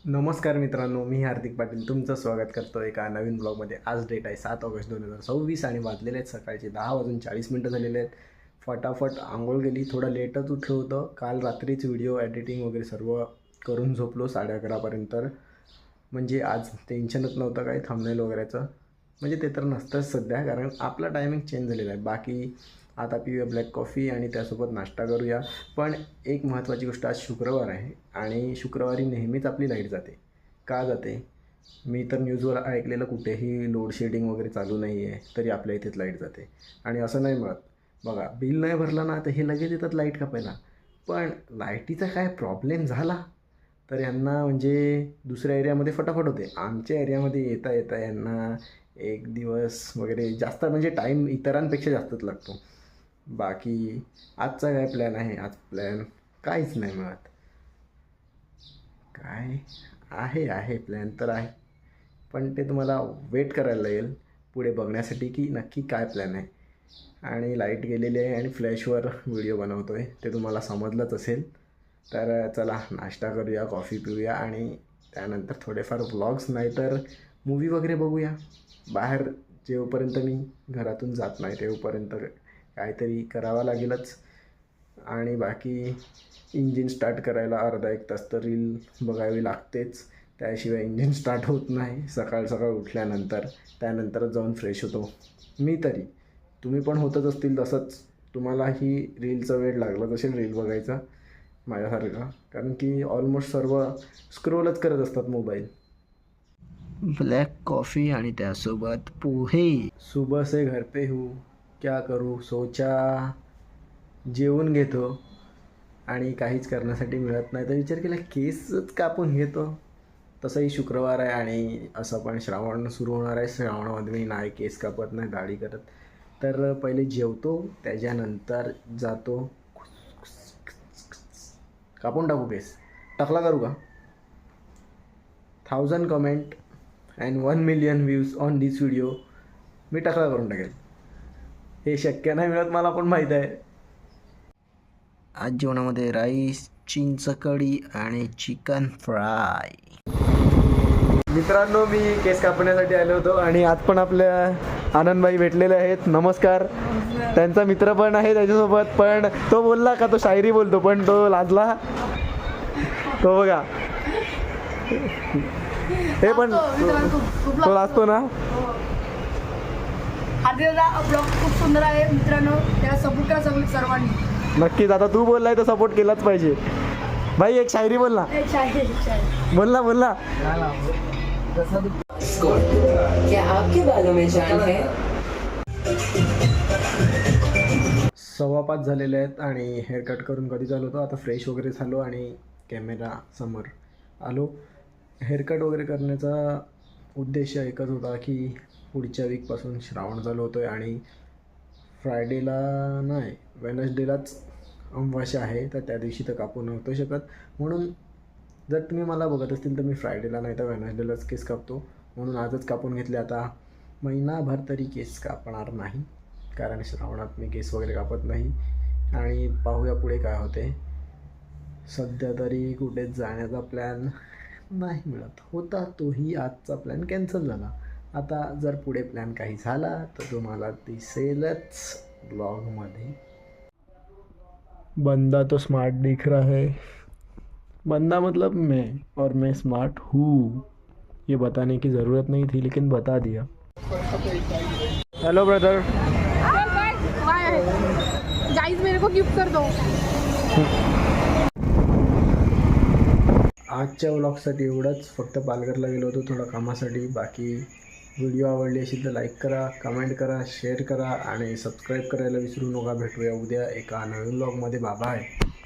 नमस्कार मित्रांनो, मी हार्दिक पाटील तुमचं स्वागत करतो एका नवीन ब्लॉगमध्ये. आज डेट आहे 7 ऑगस्ट 2026 आणि वाजलेले आहेत सकाळचे 10:40 झालेले आहेत. फटाफट आंघोळ केली, थोडं लेटच उठलो होतं. काल रात्रीच व्हिडिओ एडिटिंग वगैरे सर्व करून झोपलो 11:30पर्यंत. म्हणजे आज टेन्शनच नव्हतं काही थंबनेल वगैरेचं. म्हणजे ते तर नसतंच सध्या, कारण आपला टायमिंग चेंज झालेला आहे. बाकी आता पिऊया ब्लॅक कॉफी आणि त्यासोबत नाश्ता करूया. पण एक महत्त्वाची गोष्ट, आज शुक्रवार आहे आणि शुक्रवारी नेहमीच आपली लाईट जाते. का जाते? मी तर न्यूजवर ऐकलेलं कुठेही लोड शेडिंग वगैरे चालू नाही आहे तरी आपल्या इथेच लाईट जाते आणि असं नाही मिळत. बघा, बिल नाही भरलं ना तर हे लगेच येतात लाईट कापायला. पण लाईटीचा काय प्रॉब्लेम झाला तर यांना म्हणजे दुसऱ्या एरियामध्ये फटाफट होते. आमच्या एरियामध्ये येता येता यांना एक दिवस वगैरे जास्त, म्हणजे टाईम इतरांपेक्षा जास्तच लागतो. बाकी आजचा काय प्लॅन आहे? आज प्लॅन काहीच नाही मिळत. काय आहे प्लॅन तर आहे, पण ते तुम्हाला वेट करायला लागेल पुढे बघण्यासाठी की नक्की काय प्लॅन आहे. आणि लाईट गेलेली आहे आणि फ्लॅशवर व्हिडिओ बनवतो आहे, ते तुम्हाला समजलंच असेल. तर चला नाश्ता करूया, कॉफी पिऊया आणि त्यानंतर थोडेफार व्लॉग्स नाही तर मूवी वगैरे बघूया. बाहेर जेवपर्यंत मी घरातून जात नाही तेवपर्यंत काहीतरी करावं लागेलच. आणि बाकी इंजिन स्टार्ट करायला अर्धा एक तास तर रील बघावी लागतेच, त्याशिवाय इंजिन स्टार्ट होत नाही. सकाळ सकाळ उठल्यानंतर त्यानंतरच जाऊन फ्रेश होतो मी तरी. तुम्ही पण होतच असतील तसंच, तुम्हालाही रीलचा वेळ लागलाच असेल रील बघायचा माझ्यासारखा, कारण की ऑलमोस्ट सर्व स्क्रोलच करत असतात मोबाईल. ब्लॅक कॉफ़ी आणि त्यासोबत पोहे. सुबह से घर पे हूँ, क्या करूँ सोचा. जेवून घेतो आणि काहीच करण्यासाठी मिळत नाही तर विचार केला केसच कापून घेतो. तसंही शुक्रवार आहे आणि असं पण श्रावण सुरू होणार आहे. श्रावणामध्ये मी नाही केस कापत, नाही दाढी करत. तर पहिले जेवतो, त्याच्यानंतर जातो कापून टाकू केस. टाकला करू का? 1000 comment and 1 million views on this video. मी टकला करून टाकेल. हे शक्य नाही मिळत मला पण माहीत आहे. आज जेवणामध्ये राईस, चिंच कढी आणि चिकन फ्राय. मित्रांनो, मी केस कापण्यासाठी आलो होतो आणि आज पण आपल्या आनंदबाई भेटलेले आहेत. नमस्कार. त्यांचा मित्र पण आहे त्याच्यासोबत, पण तो बोलला का तो शायरी बोलतो पण तो लाजला. तो बघा, हे पण तो लाजतो ना. ब्लॉग खूप सुंदर आहे मित्रांनो, त्याला सपोर्ट करा सर्वांनी. नक्कीच. आता तू बोललाय तर सपोर्ट केलाच पाहिजे. भाई एक शायरी बोल ना. बोल ना. क्या आपके बालों में जान है? 5:15 झालेले आहेत आणि हेअरकट करून कधी चालू होतो. आता फ्रेश वगैरे झालो आणि कॅमेरा समोर आलो. हेअरकट वगैरे करण्याचा उद्देश एकच होता की पुढच्या वीकपासून श्रावण चालू होतो आहे आणि फ्रायडेला नाही, वेनसडेलाच अमावास्या आहे, तर त्या दिवशी तर कापू नव्हतो शकत. म्हणून जर तुम्ही मला बघत असतील तर मी फ्रायडेला नाही तर वेनसडेलाच केस कापतो. म्हणून आजच कापून घेतले. आता महिनाभर तरी केस कापणार नाही, कारण श्रावणात मी केस वगैरे कापत नाही. आणि पाहूया पुढे काय होते. सध्या तरी कुठेच जाण्याचा प्लॅन नाही मिळत होता, तोही आजचा प्लॅन कॅन्सल झाला. आता जर पुढे प्लॅन काही झाला तर तुम्हाला दिसेलच ब्लॉगमध्ये. बंदा तो स्मार्ट दिख रहा है. बंदा मतलब मैं, और मैं स्मार्ट हूँ, ये बताने की ज़रूरत नहीं थी लेकिन बता दिया. Hello brother. गाइस मेरे को गिफ्ट कर दो. आजच्या व्लॉगसाठी एवढंच. फक्त पालघरला गेलो होतो थोडा कामासाठी. बाकी व्हिडिओ आवडली असेल तर लाईक करा, कमेंट करा, शेअर करा आणि सबस्क्राईब करायला विसरू नका. भेटूया उद्या एका नवीन व्लॉगमध्ये. बाय.